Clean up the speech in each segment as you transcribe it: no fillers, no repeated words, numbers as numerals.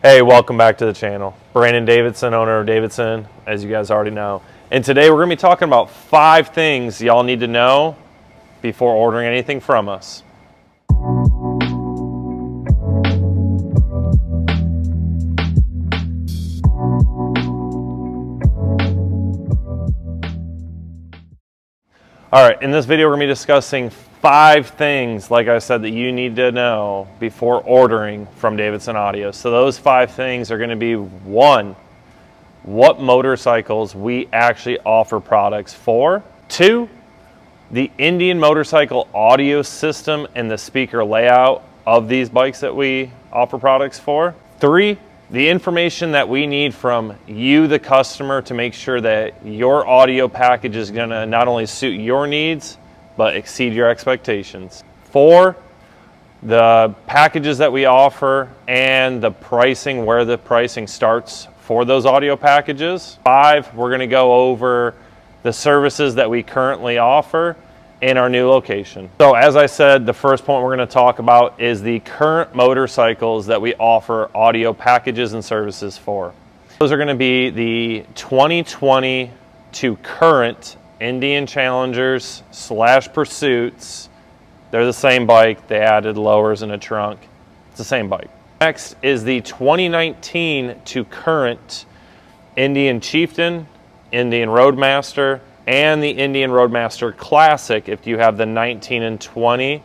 Hey, welcome back to the channel. Brandon Davidson, owner of Davidson, as you guys already know. And today we're going to be talking about 5 things y'all need to know before ordering anything from us. All right, in this video we're going to be discussing 5 things, like I said, that you need to know before ordering from Davidson Audio. So those 5 things are going to be: 1, what motorcycles we actually offer products for; 2, the Indian motorcycle audio system and the speaker layout of these bikes that we offer products for; 3, the information that we need from you, the customer, to make sure that your audio package is going to not only suit your needs, but exceed your expectations; 4, the packages that we offer and the pricing, where the pricing starts for those audio packages; 5, we're going to go over the services that we currently offer in our new location. So as I said, the first point we're going to talk about is the current motorcycles that we offer audio packages and services for. Those are going to be the 2020 to current Indian Challengers / Pursuits. They're the same bike. They added lowers and a trunk. It's the same bike. Next is the 2019 to current Indian Chieftain, Indian Roadmaster, and the Indian Roadmaster Classic if you have the 19 and 20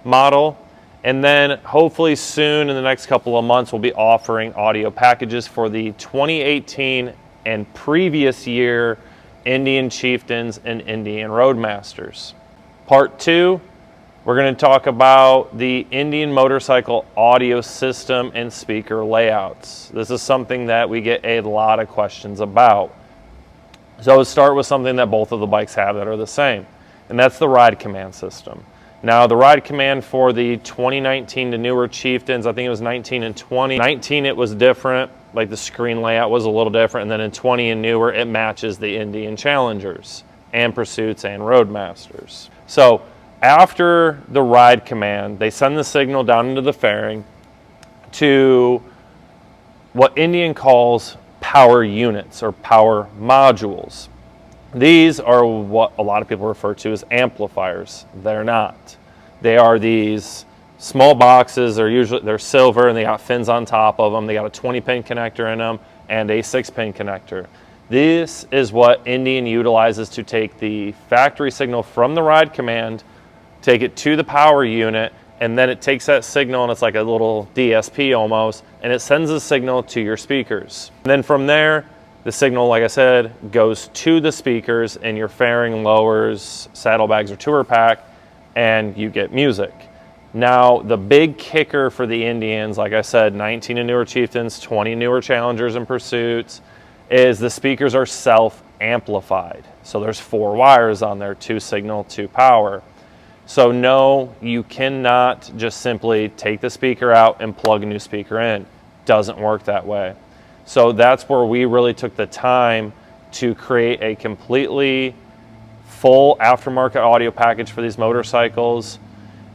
model. And then hopefully soon in the next couple of months we'll be offering audio packages for the 2018 and previous year Indian Chieftains and Indian Roadmasters. Part 2, we're going to talk about the Indian motorcycle audio system and speaker layouts. This is something that we get a lot of questions about. So let's start with something that both of the bikes have that are the same, and that's the ride command system. Now, the ride command for the 2019 to newer Chieftains, I think it was 19 and 20. 19, it was different, like the screen layout was a little different, and then in 20 and newer, it matches the Indian Challengers and Pursuits and Roadmasters. So after the ride command, they send the signal down into the fairing to what Indian calls power units or power modules. These are what a lot of people refer to as amplifiers. They're not. They are these small boxes. They're silver and they got fins on top of them. They got a 20-pin connector in them and a 6-pin connector. This is what Indian utilizes to take the factory signal from the ride command, take it to the power unit, and then it takes that signal, and it's like a little DSP almost, and it sends the signal to your speakers. And then from there, the signal, like I said, goes to the speakers in your fairing, lowers, saddlebags, or tour pack, and you get music. Now, the big kicker for the Indians, like I said, 19 and newer Chieftains, 20 newer Challengers and Pursuits, is the speakers are self-amplified. So there's 4 wires on there, 2 signal, 2 power. So no, you cannot just simply take the speaker out and plug a new speaker in. Doesn't work that way. So that's where we really took the time to create a completely full aftermarket audio package for these motorcycles.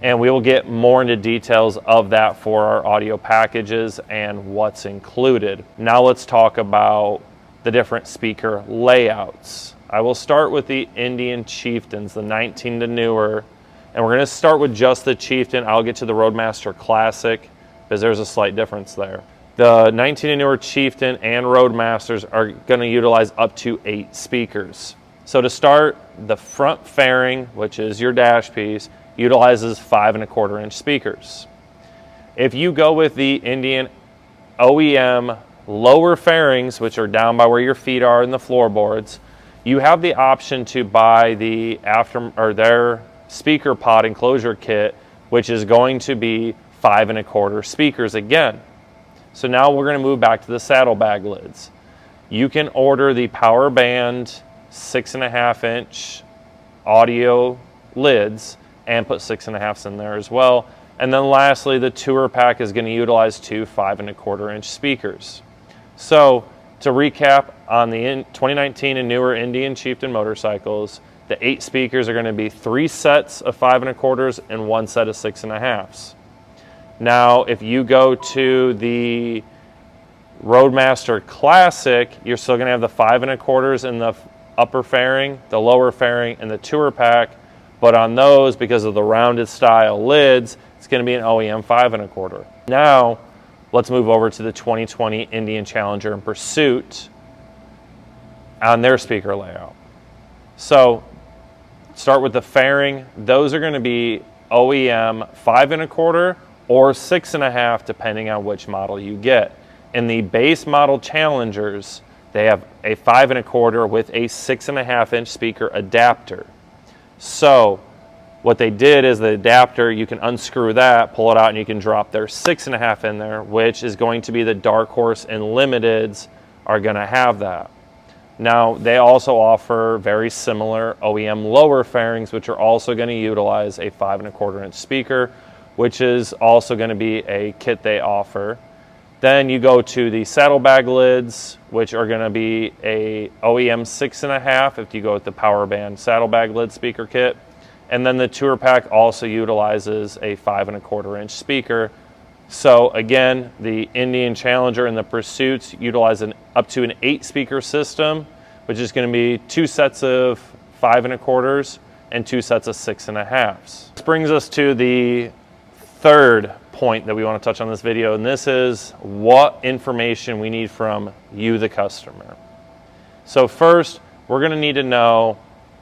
And we will get more into details of that for our audio packages and what's included. Now let's talk about the different speaker layouts. I will start with the Indian Chieftains, the 19 to newer. And we're going to start with just the Chieftain. I'll get to the Roadmaster Classic because there's a slight difference there. The 19 and newer Chieftain and Roadmasters are going to utilize up to 8 speakers. So to start, the front fairing, which is your dash piece, utilizes 5 1/4 inch speakers. If you go with the Indian OEM lower fairings, which are down by where your feet are in the floorboards, you have the option to buy the their speaker pod enclosure kit, which is going to be 5 1/4 speakers again. So now we're going to move back to the saddlebag lids. You can order the Power Band 6 1/2 inch audio lids and put 6 1/2s in there as well. And then lastly, the tour pack is going to utilize 2 5 1/4 inch speakers. So to recap on the 2019 and newer Indian Chieftain motorcycles, the 8 speakers are going to be 3 sets of 5 1/4s and 1 set of 6 1/2s. Now, if you go to the Roadmaster Classic, you're still going to have the 5 1/4 in the upper fairing, the lower fairing, and the tour pack. But on those, because of the rounded style lids, it's going to be an OEM 5 1/4. Now, let's move over to the 2020 Indian Challenger and Pursuit on their speaker layout. So, start with the fairing. Those are going to be OEM 5 1/4 or 6 1/2, depending on which model you get. In the base model Challengers, they have a 5 1/4 with a 6 1/2 inch speaker adapter. So what they did is the adapter, you can unscrew that, pull it out, and you can drop their 6 1/2 in there, which is going to be the Dark Horse and Limiteds are going to have that. Now, they also offer very similar OEM lower fairings, which are also going to utilize a 5 1/4 inch speaker, which is also going to be a kit they offer. Then you go to the saddlebag lids, which are going to be a OEM 6 1/2 if you go with the Power Band saddlebag lid speaker kit. And then the tour pack also utilizes a 5 1/4 inch speaker. So again, the Indian Challenger and the Pursuits utilize up to an 8 speaker system, which is going to be 2 sets of 5 1/4s and 2 sets of 6 1/2s. This brings us to the third point that we want to touch on this video, and this is what information we need from you, the customer. So first, we're going to need to know,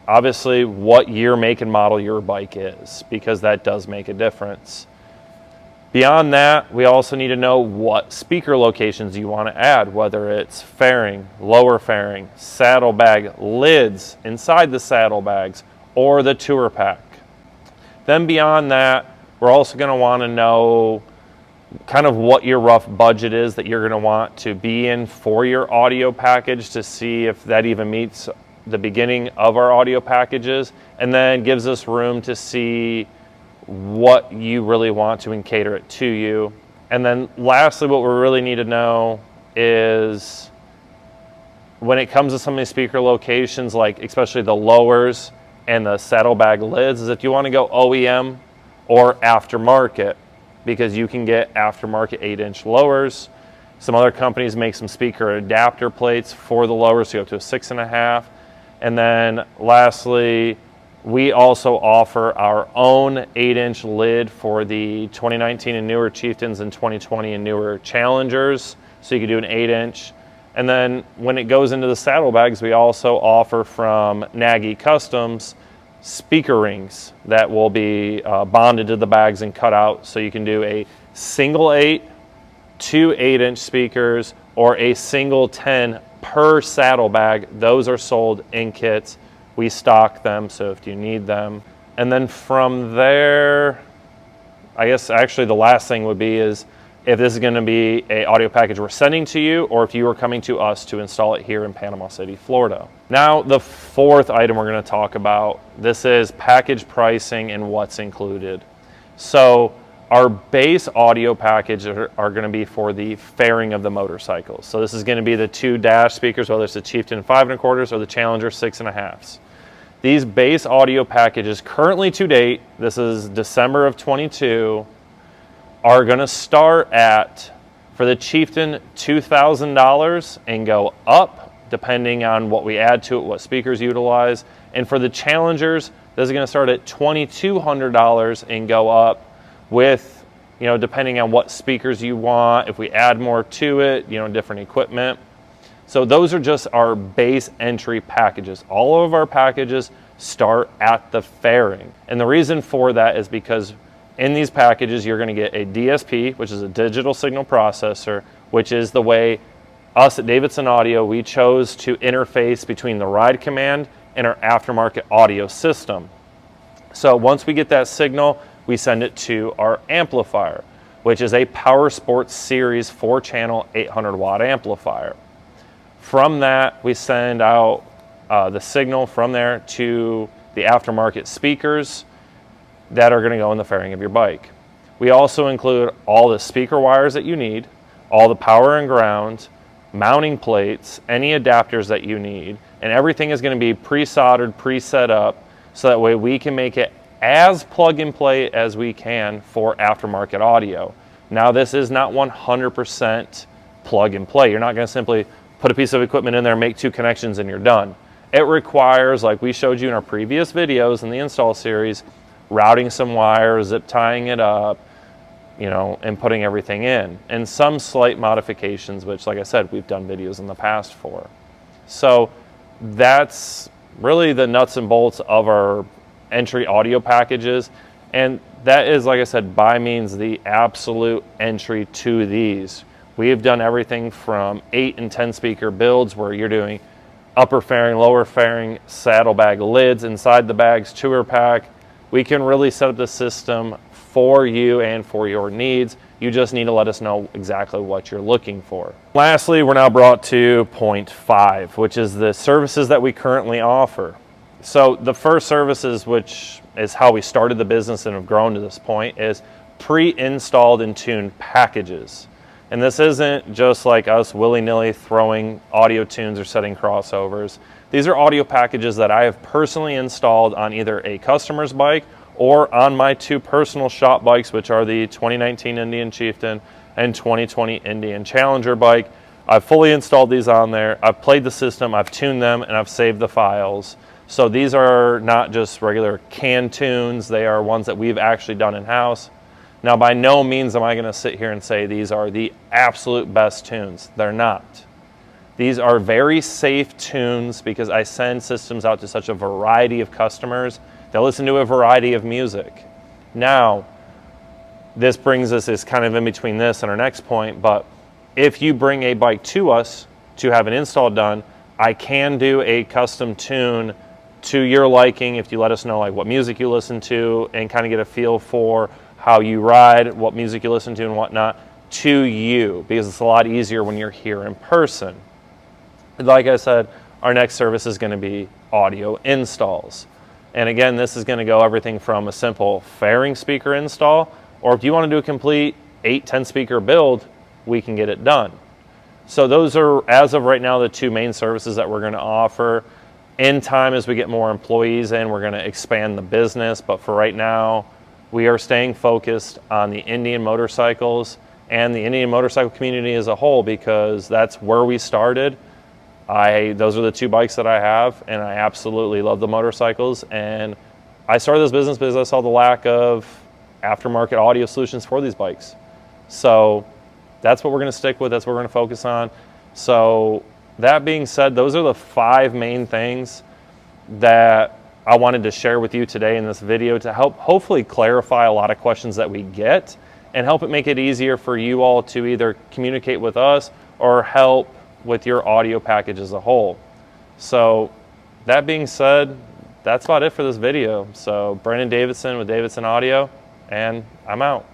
obviously, what year, make, and model your bike is, because that does make a difference. Beyond that, we also need to know what speaker locations you want to add, whether it's fairing, lower fairing, saddlebag lids inside the saddlebags, or the tour pack. Then beyond that, we're also going to want to know kind of what your rough budget is that you're going to want to be in for your audio package to see if that even meets the beginning of our audio packages, and then gives us room to see what you really want to and cater it to you. And then lastly, what we really need to know is when it comes to some of these speaker locations, like especially the lowers and the saddlebag lids, is if you want to go OEM or aftermarket, because you can get aftermarket 8 inch lowers. Some other companies make some speaker adapter plates for the lowers, so you go up to a 6 1/2. And then lastly, we also offer our own 8 inch lid for the 2019 and newer Chieftains and 2020 and newer Challengers. So you can do an 8 inch. And then when it goes into the saddlebags, we also offer from Nagy Customs speaker rings that will be bonded to the bags and cut out. So you can do a single 8, 2 8 inch speakers, or a single 10 per saddlebag. Those are sold in kits. We stock them, so if you need them. And then from there, I guess actually the last thing would be is if this is going to be an audio package we're sending to you, or if you are coming to us to install it here in Panama City, Florida. Now, the fourth item we're going to talk about, this is package pricing and what's included. So our base audio packages are going to be for the fairing of the motorcycles. So this is going to be the 2 dash speakers, whether it's the Chieftain 5 1/4s or the Challenger 6 1/2s. These base audio packages currently to date, this is December of 22, are going to start at, for the Chieftain, $2,000 and go up depending on what we add to it, what speakers utilize. And for the Challengers, this is going to start at $2,200 and go up with, depending on what speakers you want, if we add more to it, different equipment. So those are just our base entry packages. All of our packages start at the fairing. And the reason for that is because in these packages, you're going to get a DSP, which is a digital signal processor, which is the way us at Davidson Audio, we chose to interface between the ride command and our aftermarket audio system. So once we get that signal, we send it to our amplifier, which is a Power Sports Series 4-channel 800 watt amplifier. From that, we send out the signal from there to the aftermarket speakers that are going to go in the fairing of your bike. We also include all the speaker wires that you need, all the power and ground, mounting plates, any adapters that you need, and everything is going to be pre-soldered, pre-set up, so that way we can make it as plug and play as we can for aftermarket audio. Now, this is not 100% plug and play. You're not going to simply put a piece of equipment in there, make 2 connections, and you're done. It requires, like we showed you in our previous videos in the install series, routing some wires, zip tying it up, you know, and putting everything in. And some slight modifications, which, like I said, we've done videos in the past for. So that's really the nuts and bolts of our entry audio packages. And that is, like I said, by means the absolute entry to these. We have done everything from 8 and 10 speaker builds where you're doing upper fairing, lower fairing, saddlebag lids inside the bags, tour pack. We can really set up the system for you and for your needs. You just need to let us know exactly what you're looking for. Lastly, we're now brought to point 5, which is the services that we currently offer. So the first services, which is how we started the business and have grown to this point, is pre-installed and tuned packages. And this isn't just like us willy-nilly throwing audio tunes or setting crossovers. These are audio packages that I have personally installed on either a customer's bike or on my 2 personal shop bikes, which are the 2019 Indian Chieftain and 2020 Indian Challenger bike. I've fully installed these on there. I've played the system, I've tuned them, and I've saved the files. So these are not just regular canned tunes. They are ones that we've actually done in-house. Now, by no means am I going to sit here and say these are the absolute best tunes. They're not. These are very safe tunes because I send systems out to such a variety of customers that listen to a variety of music. Now, this brings us, is kind of in between this and our next point, but if you bring a bike to us to have an install done, I can do a custom tune to your liking if you let us know like what music you listen to and kind of get a feel for how you ride, what music you listen to and whatnot, to you, because it's a lot easier when you're here in person. Like I said, our next service is going to be audio installs. And again, this is going to go everything from a simple fairing speaker install, or if you want to do a complete 8-10 speaker build, we can get it done. So those are, as of right now, the 2 main services that we're going to offer. In time, as we get more employees in, we're going to expand the business. But for right now, we are staying focused on the Indian motorcycles and the Indian motorcycle community as a whole, because that's where we started. Those are the 2 bikes that I have, and I absolutely love the motorcycles. And I started this business because I saw the lack of aftermarket audio solutions for these bikes. So that's what we're going to stick with. That's what we're going to focus on. So that being said, those are the 5 main things that I wanted to share with you today in this video to help hopefully clarify a lot of questions that we get and help it make it easier for you all to either communicate with us or help with your audio package as a whole. So that being said, that's about it for this video. So Brandon Davidson with Davidson Audio, and I'm out.